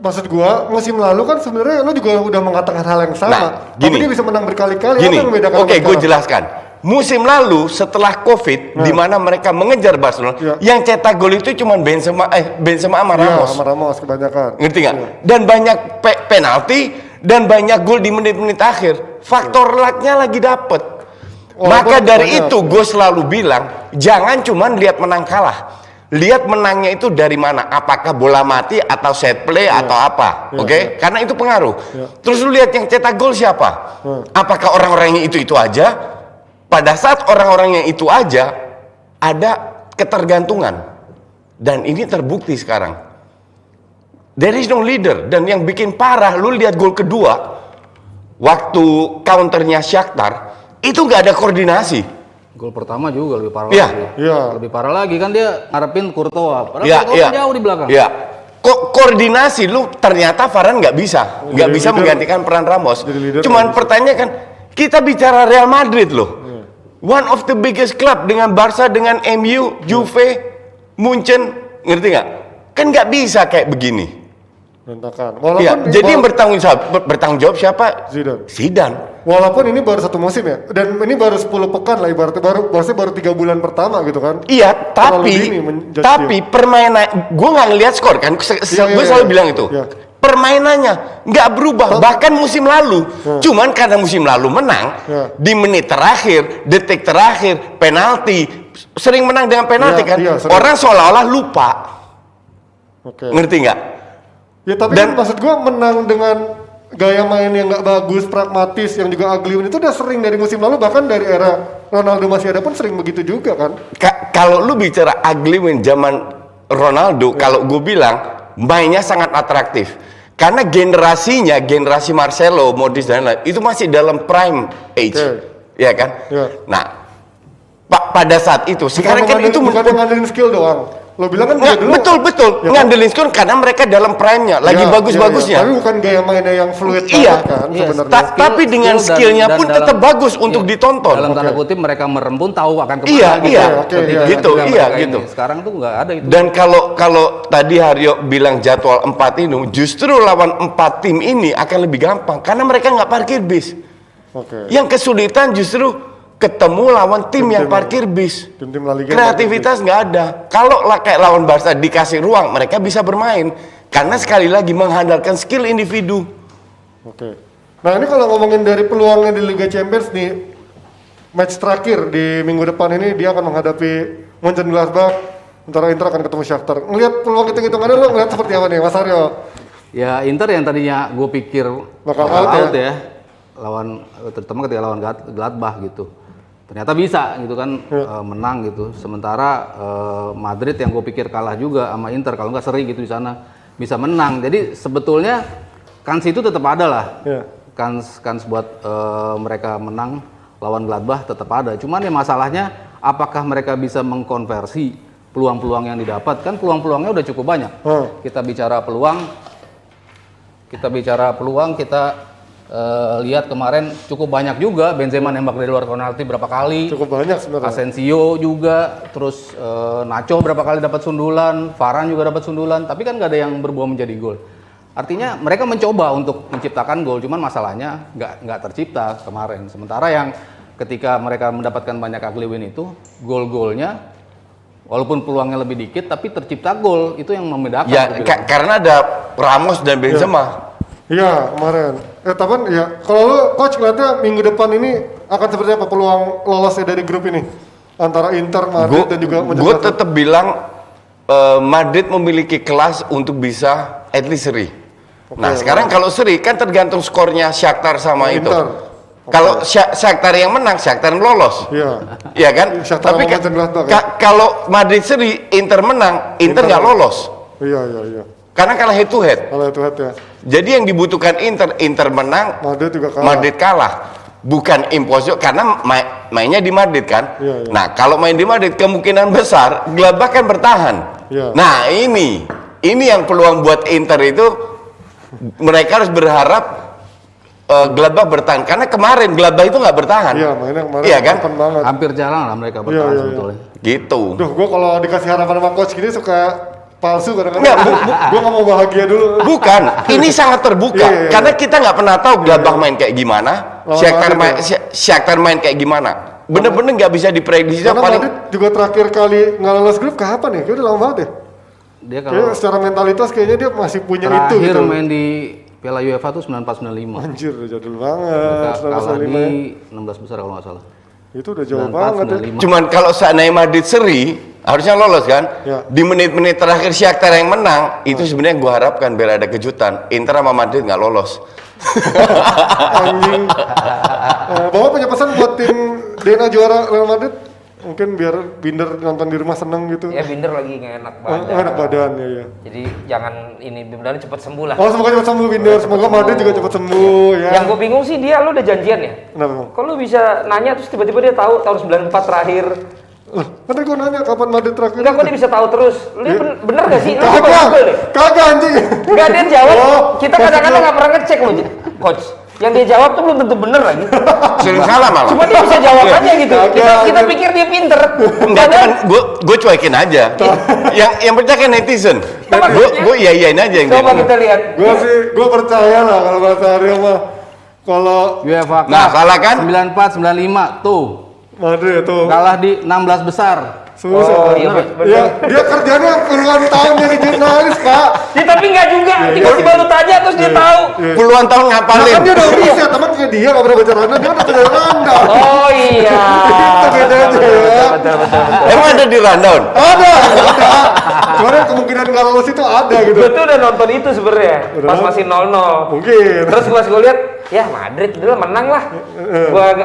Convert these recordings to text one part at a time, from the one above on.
maksud gua musim lalu kan sebenarnya lo juga udah mengatakan hal yang sama. Nah, tapi gini. dia bisa menang berkali-kali. Gini, Apa yang membedakan? oke, gue jelaskan. Musim lalu setelah COVID, di mana mereka mengejar Barcelona, yang cetak gol itu cuma Benzema sama Ramos. Sama Ramos kebanyakan. Ngerti nggak? Dan banyak penalti dan banyak gol di menit-menit akhir. Faktor luck-nya lagi dapet. Maka dari itu gue selalu bilang, jangan cuma lihat menang kalah. Lihat menangnya itu dari mana? Apakah bola mati atau set play atau apa? Oke? Karena itu pengaruh. Terus lu lihat yang cetak gol siapa? Apakah orang-orangnya itu aja? Pada saat orang-orangnya itu aja, ada ketergantungan. Dan ini terbukti sekarang. There is no leader. Dan yang bikin parah, lu lihat gol kedua, waktu counternya Shakhtar, itu nggak ada koordinasi. Gol pertama juga lebih parah Iya. lagi. Iya. Lebih parah lagi kan dia ngarepin Courtois. Padahal Courtois jauh di belakang. Iya. Koordinasi lu ternyata Varane nggak bisa menggantikan peran Ramos. Cuman pertanyaan kan, kita bicara Real Madrid loh. One of the biggest club dengan Barca, dengan MU, Juve, Munchen, ngerti nggak? Kan nggak bisa kayak begini. Berantakan. Iya, jadi yang bertanggung jawab siapa? Zidane. Walaupun ini baru 1 musim ya, dan ini baru 10 pekan lah ibaratnya, baru 3 bulan pertama gitu kan. Iya, tapi permainan, gue nggak ngelihat skor kan, gue selalu bilang itu. Permainannya nggak berubah, bahkan musim lalu. Cuman karena musim lalu menang, di menit terakhir, detik terakhir, penalti, sering menang dengan penalti kan. Orang seolah-olah lupa. Ngerti nggak? Ya tapi kan maksud gue menang dengan gaya main yang nggak bagus, pragmatis, yang juga ugly win itu udah sering dari musim lalu, bahkan dari era Ronaldo masih ada pun sering begitu juga kan. Kalau lu bicara ugly win zaman Ronaldo, kalau gue bilang mainnya sangat atraktif. Karena generasi Marcelo, Modric dan lain-lain itu masih dalam prime age, ya kan? Nah, pada saat itu, sekarang kan itu bukan ngandelin skill doang. Lo bilang kan betul ya, ngandelin skill karena mereka dalam prime-nya, lagi bagus-bagusnya. Tapi bukan gaya mainnya yang fluid kan sebenarnya. Tapi dengan skillnya pun tetap bagus untuk ditonton. Dalam tanda kutip mereka merembun tahu akan kemana. Gitu. Sekarang tuh nggak ada itu. Dan kalau tadi Haryo bilang jadwal 4 ini, justru lawan 4 tim ini akan lebih gampang karena mereka nggak parkir bis. Yang kesulitan justru ketemu lawan tim yang parkir bis. Tim La Liga kreativitas nggak ada. Kalau kayak lawan Barca dikasih ruang, mereka bisa bermain. Karena sekali lagi mengandalkan skill individu. Nah ini kalau ngomongin dari peluangnya di Liga Champions nih, match terakhir di minggu depan ini dia akan menghadapi Mönchengladbach, antara Inter akan ketemu Shakhtar. Ngelihat peluang hitung-hitungannya lo ngeliat seperti apa nih Mas Aryo? Ya Inter yang tadinya gue pikir bakal out ya. Lawan, terutama ketika lawan Gladbach gitu. Ternyata bisa gitu kan, menang gitu. Sementara Madrid yang gue pikir kalah juga sama Inter, kalau nggak seri gitu di sana bisa menang. Jadi sebetulnya kans itu tetap ada lah. Kans buat mereka menang lawan Gladbach tetap ada. Cuman ya masalahnya apakah mereka bisa mengkonversi peluang-peluang yang didapat? Kan peluang-peluangnya udah cukup banyak. Kita bicara peluang, kita lihat kemarin cukup banyak juga. Benzema nembak dari luar penalti berapa kali, cukup banyak sebenarnya. Asensio juga, terus Nacho berapa kali dapat sundulan, Varane juga dapat sundulan, tapi kan nggak ada yang berbuah menjadi gol. Artinya mereka mencoba untuk menciptakan gol, cuman masalahnya nggak tercipta kemarin. Sementara yang ketika mereka mendapatkan banyak ugly win itu, gol-golnya walaupun peluangnya lebih dikit tapi tercipta gol, itu yang membedakan. Ya karena ada Ramos dan Benzema. Iya kemarin. Tapi ya kalau lu coach ngeliatnya minggu depan ini akan seperti apa peluang lolosnya dari grup ini antara Inter, Madrid dan juga Manchester? Gue tetap bilang Madrid memiliki kelas untuk bisa at least seri. Nah sekarang kalau seri kan tergantung skornya Shakhtar sama Inter. Itu. Kalau Shakhtar yang menang, Shakhtar yang lolos. Iya kan? Tapi kalau Madrid seri, Inter menang, Inter nggak lolos. Iya. Karena kalah head to head. Ya. Jadi yang dibutuhkan Inter menang, Madrid juga kalah. Madrid kalah. Bukan impossible karena mainnya di Madrid kan. Nah, kalau main di Madrid kemungkinan besar Gladbach kan bertahan. Nah, ini yang peluang buat Inter itu mereka harus berharap Gladbach bertahan karena kemarin Gladbach itu nggak bertahan. Iya, mainnya kemarin kan? Banget. Hampir jarang lah mereka bertahan sebetulnya. Gitu. Duh, gue kalau dikasih harapan sama coach gini suka palsu kadang-kadang. Nggak, Gue nggak mau bahagia dulu. Bukan, ini sangat terbuka. Iya. Karena kita nggak pernah tahu Gladbach main kayak gimana, Lawan Shakhtar main, Madrid, Shakhtar main kayak gimana. Bener-bener nggak bisa diprediksi. Karena Paling Madrid juga terakhir kali nggak lolos grup kapan ya? Kayaknya udah lama banget ya. Dia Kayaknya kalau secara mentalitas kayaknya dia masih punya itu terakhir gitu. main di Piala UEFA tuh 94-95. Anjir, udah jadul banget. Kalah 95 di ya. 16 besar kalau nggak salah. Itu udah jauh banget ya. 94-95. cuman kalau seandainya Madrid seri, harusnya lolos kan? Ya. Di menit-menit terakhir Shakhtar yang menang, itu sebenarnya gua harapkan biar ada kejutan. Inter sama Madrid nggak lolos. Anjing. Bapak punya pesan buat tim Dena juara Real Madrid? Mungkin biar Binder nonton di rumah seneng gitu. Ya Binder lagi nggak enak Oh, badan. enak badan ya. Jadi jangan ini benar cepat sembuh lah. Oh, semoga cepat sembuh Binder. Semoga Madrid juga cepat sembuh ya. Yang gue bingung sih dia lu udah janjian ya? Kenapa Bang? Kok lu bisa nanya terus tiba-tiba dia tahu tahun 94 terakhir? Loh, kan tadi gue nanya kapan Madrid terakhir? Enggak, kok dia bisa tahu terus? Lu bener gak sih? Lu coba Kagak, Google deh. kagak anjing. Enggak, dia jawab. Oh, Kita kadang-kadang nggak pernah ngecek loh, coach. Yang dia jawab tuh belum tentu bener lagi. Sering salah malah. Cuma dia bisa jawab aja gitu. Kita Kagak. pikir dia pinter. Enggak, kan gue cuekin aja. yang percaya kan netizen. Gue iyain aja yang Coba dia kita lihat. Gue percaya lah kalau bahasa Arya mah. Kalau UEFA Cup Nah, kalah kan? 94-95 tuh. Madrid tuh Kalah di 16 besar. susah. Oh, iya, bener. Ya, dia kerjanya puluhan tahun jadi jurnalis, Pak. Ya, tapi nggak juga. Tiba-tiba lu tanya terus dia tahu. puluhan tahun Nah, ngapalin. kan dia udah bisa, teman kayak dia nggak pernah baca Randa, dia udah baca Randa. Oh iya. Itu bedanya ya. Betul. Emang ada di rundown? Ada. Cuman yang kemungkinan nggak lolos itu ada gitu. Gue tuh udah nonton itu sebenarnya pas Udah. masih 0-0. Mungkin. Terus pas gue lihat, ya Madrid udah menang lah.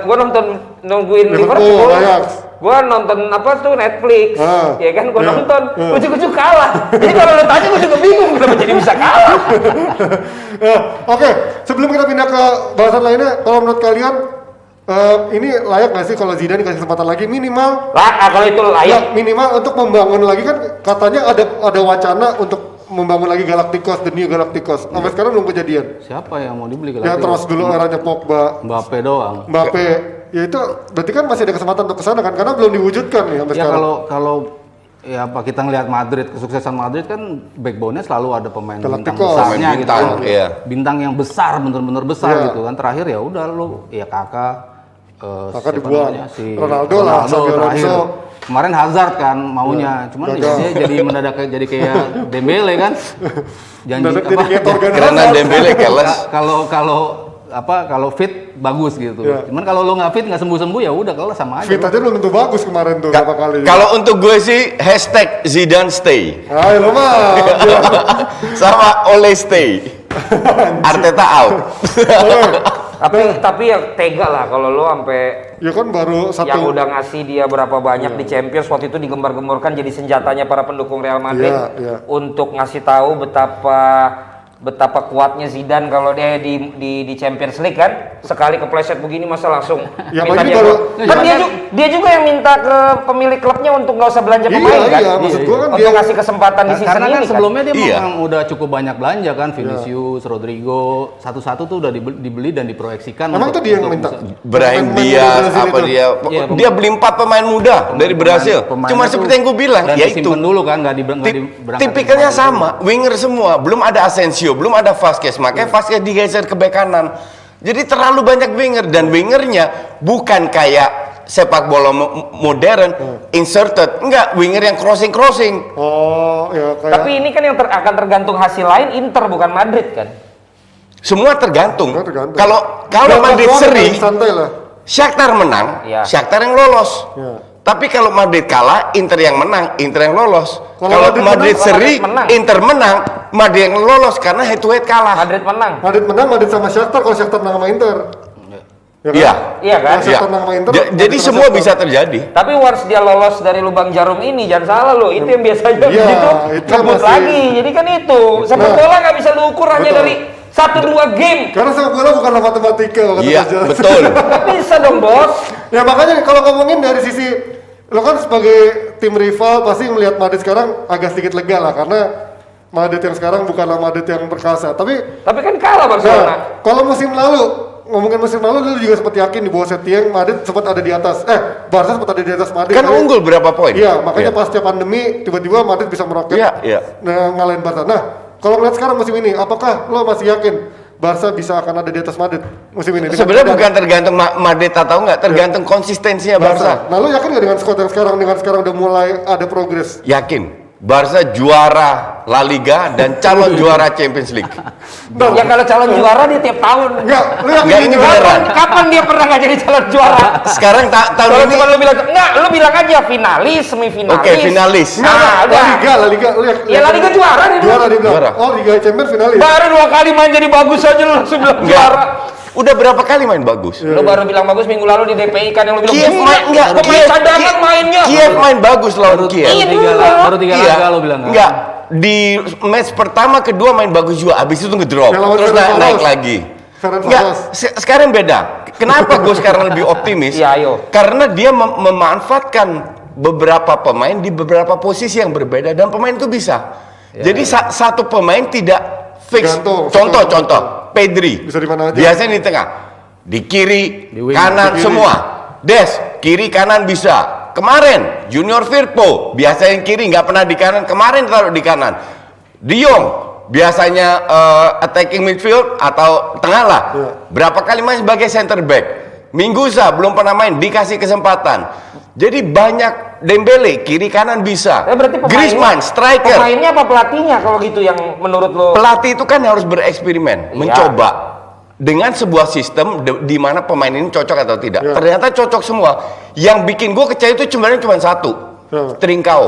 Gua nonton nungguin Liverpool, Liverpool. Ajax. Gua nonton apa tuh Netflix, Ah, ya kan? Gua iya. nonton, ujung-ujung kalah. Jadi kalau lu tanya gua juga bingung kenapa jadi bisa kalah. Oke, sebelum kita pindah ke bahasan lainnya, kalau menurut kalian ini layak nggak sih kalau Zidane dikasih kesempatan lagi minimal? Lah, kalau itu Ya, layak. minimal untuk membangun lagi kan katanya ada wacana untuk membangun lagi Galacticos, the new Galacticos. Sampai sekarang belum kejadian. Siapa yang mau dibeli Ya terus dulu eranya Pogba, Mbappe doang. Mbappe. Ya itu berarti kan masih ada kesempatan untuk kesana kan karena belum diwujudkan nih sampai Ya sekarang. kalau ya apa kita ngelihat Madrid, kesuksesan Madrid kan backbone-nya selalu ada pemain bintang Galacticos. besarnya Pemain gitu. bintang, kan. iya. Bintang yang besar, bener-bener besar Iya. gitu kan. Terakhir ya udah lu ya Kakak Kakak siapa dibuang. namanya? Si Ronaldo lah, Xabi terakhir. Alonso. Kemarin Hazard kan maunya, cuman gagal. dia jadi mendadak jadi kayak Dembele kan. Janji Mendadak jadi kayak Torgan Karena Hazard. Dembele keles. kalau fit bagus gitu. Iya. Cuman kalau lo nggak fit nggak sembuh ya udah kelas sama aja. Fit aja belum tentu bagus kemarin tuh berapa kali. Kalau untuk gue sih hashtag Zidane stay. Ayo lo mah. Ya. Sama Ole stay. Arteta out. Tapi ya tega lah kalau lu sampai Ya kan baru satu. yang udah ngasih dia berapa banyak di Champions waktu itu digembar-gemborkan jadi senjatanya para pendukung Real Madrid Iya, iya. untuk ngasih tahu betapa kuatnya Zidane kalau dia di Champions League kan sekali kepleset begini masa langsung Ya, minta apalagi dia baru- kan dia juga yang minta ke pemilik klubnya untuk nggak usah belanja Iya, pemain kan iya, maksud gua kan untuk dia- ngasih kesempatan di season Karena kan ini kan sebelumnya dia Iya. memang udah cukup banyak belanja kan, Vinicius, Rodrigo, satu-satu tuh udah dibeli dan diproyeksikan. Emang itu untuk- dia yang untuk minta. bisa- Brahim Pemain-pemain Diaz Brazil apa itu. dia Iya, dia beli 4 pemain muda dari Brasil. Pemainnya Cuma tuh- seperti yang gue bilang, dan yaitu disimpan dulu kan, nggak berangkat. tipikalnya sama, winger semua, belum ada Asensio, belum ada Vasquez, makanya Vasquez digeser ke bek kanan. Jadi terlalu banyak winger dan wingernya bukan kayak sepak bola modern inserted, enggak, winger yang crossing. Oh, ya kayak. tapi ini kan yang akan tergantung hasil lain Inter bukan Madrid kan Semua tergantung. Semua tergantung. Kalau Madrid Doang seri, santai lah. Shakhtar menang, Iya. Shakhtar yang lolos. Ya. Tapi kalau Madrid kalah, Inter yang menang, Inter yang lolos. Kalau Kalau Madrid Madrid menang, seri, Madrid menang. Inter menang, Madrid yang lolos karena head to head kalah. Madrid menang Madrid menang, Madrid sama Shakhtar kalau Shakhtar menang sama Inter. Ya kan? Iya. iya kan Kalau Shakhtar menang sama Inter. Jadi Madrid sama semua Shakhtar. bisa terjadi. Tapi once dia lolos dari lubang jarum ini, jangan salah loh, itu yang biasanya Iya, begitu itu ngebut masih- lagi. Jadi kan itu, sepak Nah. bola nggak bisa lu ukur hanya Betul. dari 1-2 game. Karena sepak bola bukanlah matematika kata Iya, Coach Jones. betul. Nggak bisa dong bos. Ya makanya kalau ngomongin dari sisi lo kan sebagai tim rival pasti melihat Madrid sekarang agak sedikit lega lah karena Madrid yang sekarang bukanlah Madrid yang perkasa. Tapi Tapi kan kalah Barcelona. nah, kalau musim lalu ngomongin musim lalu lu juga sempat yakin di bawah Setien Madrid sempat ada di atas. Barca sempat ada di atas Madrid. Kan unggul berapa poin? Iya, makanya pasca pandemi tiba-tiba Madrid bisa meroket. Iya. Ngalahin Barca. Nah, kalau ngeliat sekarang musim ini, apakah lo masih yakin Barca bisa akan ada di atas Madrid musim ini? Sebenarnya bukan tergantung Madrid atau enggak, tergantung konsistensinya Barca. Nah, lo yakin nggak dengan squad yang sekarang udah mulai ada progres? Yakin. Barca juara La Liga dan calon juara Champions League. Ya kalau calon juara dia tiap tahun. Enggak, lo yakin Enggak, ini beneran. Kapan dia pernah nggak jadi calon juara? Sekarang tahun Kalau ini cuma lu bilang enggak, lu bilang aja finalis, semifinalis. Oke, finalis. La udah. Liga, lo yakin? Ya La Liga juara dia. Juara dia bilang. Juara. Oh, Liga Champions finalis. Baru 2 kali main jadi bagus aja lu langsung bilang juara. Udah berapa kali main bagus? Lu baru bilang bagus minggu lalu di DPI kan yang lu bilang Kiev main enggak, pemain cadangan mainnya. Kiev main bagus lawan Kiev. Baru tiga Iya. laga lo bilang kan? Enggak. Di match pertama kedua main bagus juga, habis itu ngedrop. Yang lawan Terus Ferencvaros. naik lagi. Enggak, Ferencvaros. sekarang beda. Kenapa gue sekarang lebih optimis? Iya, ayo. Karena dia memanfaatkan beberapa pemain di beberapa posisi yang berbeda dan pemain itu bisa. Jadi satu pemain tidak fix. Gantung, Contoh, Pedri. Bisa di mana aja. Biasanya di tengah, di kiri, Di wing. kanan Di kiri. semua. Des, kiri kanan bisa. Kemarin Junior Firpo biasanya kiri, nggak pernah di kanan. Kemarin taruh di kanan. De Jong biasanya attacking midfield atau tengah lah. Iya. Berapa kali main sebagai center back. Mingguza belum pernah main, dikasih kesempatan. Jadi banyak. Dembele kiri kanan bisa. Berarti Griezmann striker. Pemainnya apa pelatihnya kalau gitu yang menurut lo? Pelatih itu kan harus bereksperimen, mencoba dengan sebuah sistem di mana pemain ini cocok atau tidak. Ya. Ternyata cocok semua. Yang bikin gue kecewa itu cuma satu, Trincao.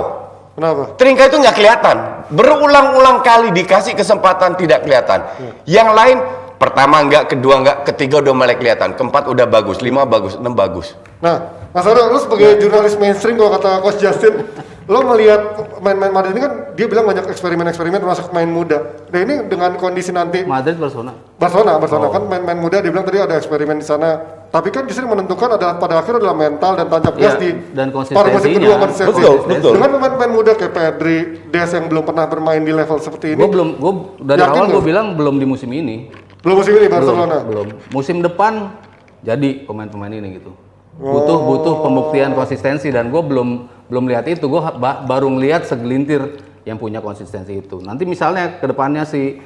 Kenapa? Trincao itu nggak kelihatan. Berulang-ulang kali dikasih kesempatan tidak kelihatan. Yang lain pertama nggak, kedua nggak, ketiga udah mulai kelihatan, keempat udah bagus, 5 bagus, 6 bagus. Nah, Mas Ado, lu sebagai jurnalis mainstream kalau kata Coach Justin, lo melihat main-main Madrid ini kan dia bilang banyak eksperimen-eksperimen termasuk main muda. Nah ini dengan kondisi nanti Madrid Barcelona. Barcelona kan main-main muda, dia bilang tadi ada eksperimen di sana. Tapi kan justru menentukan adalah pada akhirnya adalah mental dan tancap gas Iya, di dan paruh musim konsistensinya. kedua konsistensi. Betul. Dengan pemain-pemain muda kayak Pedri, Des yang belum pernah bermain di level seperti ini. Gue dari Yakin awal lu? gue bilang belum di musim ini. Belum musim ini Barcelona. Belum. Musim depan jadi pemain-pemain ini gitu. Butuh pembuktian konsistensi dan gue belum lihat itu. Gue baru ngelihat segelintir yang punya konsistensi itu. Nanti misalnya kedepannya si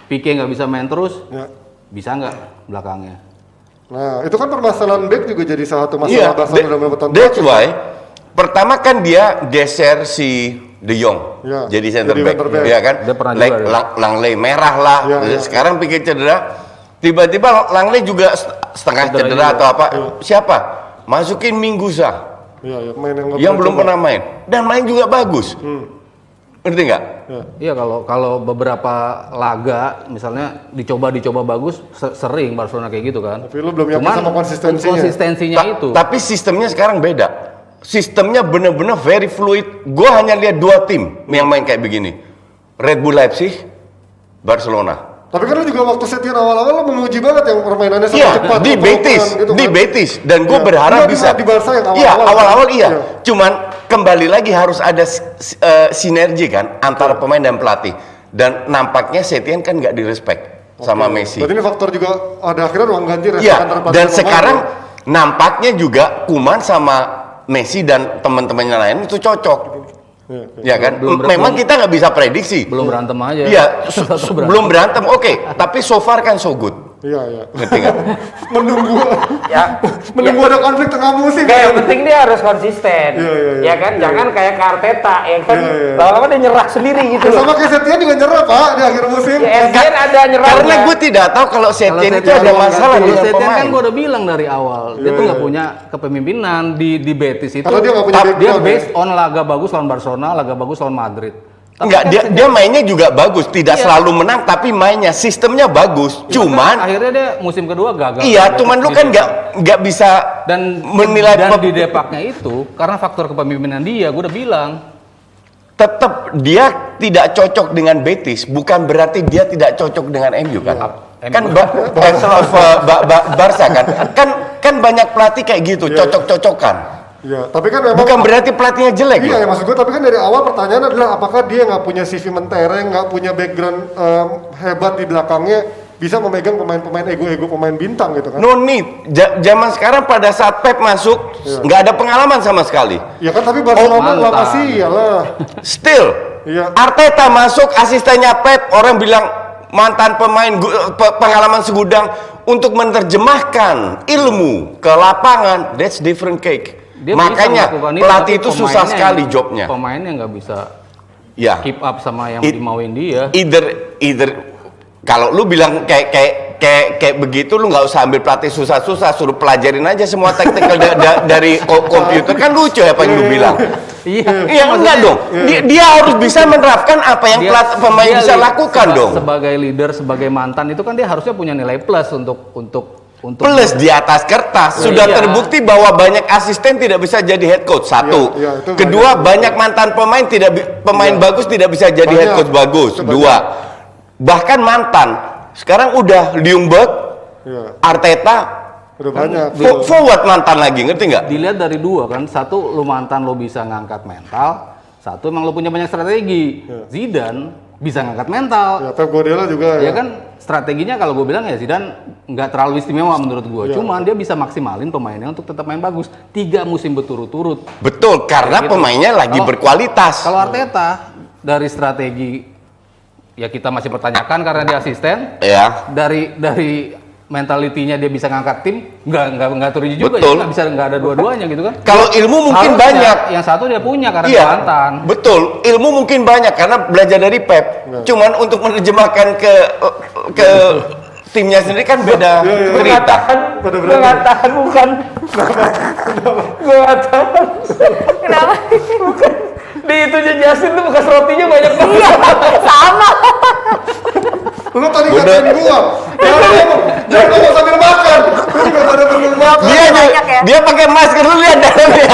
Pique nggak bisa main terus, Ya. bisa nggak belakangnya? Nah, itu kan permasalahan back juga jadi salah satu masalah Iya, Barcelona dalam beberapa tahun that's terakhir. why pertama kan dia geser si De Jong Ya, jadi center jadi back, center back. ya kan? Dia pernah juga, ya. Langley merah lah. Ya, ya. Sekarang Pique cedera, tiba-tiba Langley juga setengah cedera atau apa? Siapa? Masukin Mingguza Iya, pemain yang nggak yang belum coba. pernah main dan main juga bagus. Ngerti nggak? Iya kalau beberapa laga misalnya dicoba bagus sering Barcelona kayak gitu kan. Tapi lu belum yakin sama konsistensinya. Konsistensinya itu. Tapi sistemnya sekarang beda. Sistemnya bener-bener very fluid. Gue hanya lihat 2 tim yang main kayak begini. Red Bull Leipzig, Barcelona. Tapi kan lu juga waktu Setien awal-awal lu memuji banget yang permainannya sangat Iya, cepat. di open, Betis, gitu di kan. Betis. Dan gue Iya. berharap Iya, bisa. di Barca yang Iya, awal-awal. awal-awal iya. Iya. Cuman kembali lagi harus ada sinergi kan antara pemain dan pelatih. Dan nampaknya Setien kan nggak direspek sama Messi. Berarti ini faktor juga ada akhirnya ruang ganti respect Iya, antara pelatih dan pemain. sekarang nampaknya juga Koeman sama Messi dan teman-temannya lain itu cocok. Ya kan? Memang kita nggak bisa prediksi. belum berantem aja. Iya, Satu berantem. belum berantem. Oke, tapi so far kan so good. Iya. Ngerti nggak? menunggu Ya. menunggu ada konflik tengah musim. Kayak yang penting dia harus konsisten. Iya. Ya kan, jangan kayak Arteta ya kan. Iya. Lama-lama dia nyerah sendiri gitu loh. Sama kayak Setien juga nyerah Pak di akhir musim. Ya, Setien ada nyerahnya. Karena gue tidak tahu kalau Setien itu ada masalah Kalau dengan Setien kan pemain. gue udah bilang dari awal dia tuh nggak punya kepemimpinan di Betis itu. Karena dia nggak punya dia background, based on laga bagus lawan Barcelona, laga bagus lawan Madrid. Tapi Enggak, kan dia mainnya juga bagus, tidak Iya. selalu menang, tapi mainnya sistemnya bagus. Cuman, akhirnya dia musim kedua gagal. iya, Di cuman lu Betis kan gitu. nggak bisa dan menilai dan di Depaknya itu karena faktor kepemimpinan dia, gue udah bilang. tetap dia tidak cocok dengan Betis, bukan berarti dia tidak cocok dengan MU kan? Kan Barca kan banyak pelatih kayak gitu, cocok-cocokan. Iya, tapi kan memang Bukan berarti pelatihnya jelek Iya, loh. ya maksud gue, tapi kan dari awal pertanyaan adalah apakah dia nggak punya CV mentereng, nggak punya background hebat di belakangnya, bisa memegang pemain-pemain ego-ego pemain bintang gitu kan. No need. Zaman sekarang pada saat Pep masuk nggak ada pengalaman sama sekali. Ya kan tapi Barcelona mantan. lama sih iyalah. Still, Iya. Arteta masuk asistennya Pep, orang bilang mantan pemain pengalaman segudang untuk menerjemahkan ilmu ke lapangan. That's different cake. Dia Makanya bisa melakukan pelatih tapi itu susah pemainnya sekali yang- jobnya. Pemainnya nggak bisa Ya. keep up sama yang It- dimauin dia. Either kalau lu bilang kayak begitu, lu nggak usah ambil pelatih susah-susah, suruh pelajarin aja semua taktikal dari komputer, kan lucu ya apa yang lu bilang. Iya enggak dong. Dia harus bisa menerapkan apa yang pemain bisa lakukan dong. Sebagai leader, sebagai mantan itu kan dia harusnya punya nilai plus untuk Plus di atas kertas sudah Iya. terbukti bahwa banyak asisten tidak bisa jadi head coach. Satu. Iya, itu Kedua, banyak mantan pemain bagus tidak bisa jadi head Banyak. coach bagus. Itu Dua. Bahkan mantan sekarang udah Ljungberg, Iya. Arteta, Udah banyak. forward mantan lagi, ngerti nggak? dilihat dari dua kan, satu lu mantan lo bisa ngangkat mental, satu emang lo punya banyak strategi. Zidane bisa ngangkat mental. Ya Pep Guardiola juga Ya kan strateginya kalau gue bilang ya Zidane nggak terlalu istimewa menurut gue. Cuman dia bisa maksimalin pemainnya untuk tetap main bagus. 3 musim berturut-turut. Betul, karena Gitu. pemainnya lagi Kalau- berkualitas. Kalau Arteta dari strategi ya kita masih pertanyakan karena dia asisten. Ya. Dari mentalitinya dia bisa ngangkat tim, nggak teruji juga. Betul. Ya, nggak ada dua-duanya gitu kan. Kalau ilmu mungkin Harusnya banyak. Yang satu dia punya karena Iya, dia mantan. betul. Ilmu mungkin banyak karena belajar dari Pep. Cuman untuk menerjemahkan ke timnya sendiri kan beda cerita. Mengatakan bukan. Mengatakan. Kenapa? Di itu Justin tuh bekas rotinya banyak banget. Iya, sama. Lu tadi ngatain gua. Jangan ngomong sambil makan. Lu juga pada sambil makan. Banyak ya? Dia pakai masker, lu lihat dalamnya.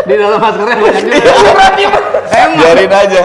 Di dalam maskernya banyak juga. Biarin aja.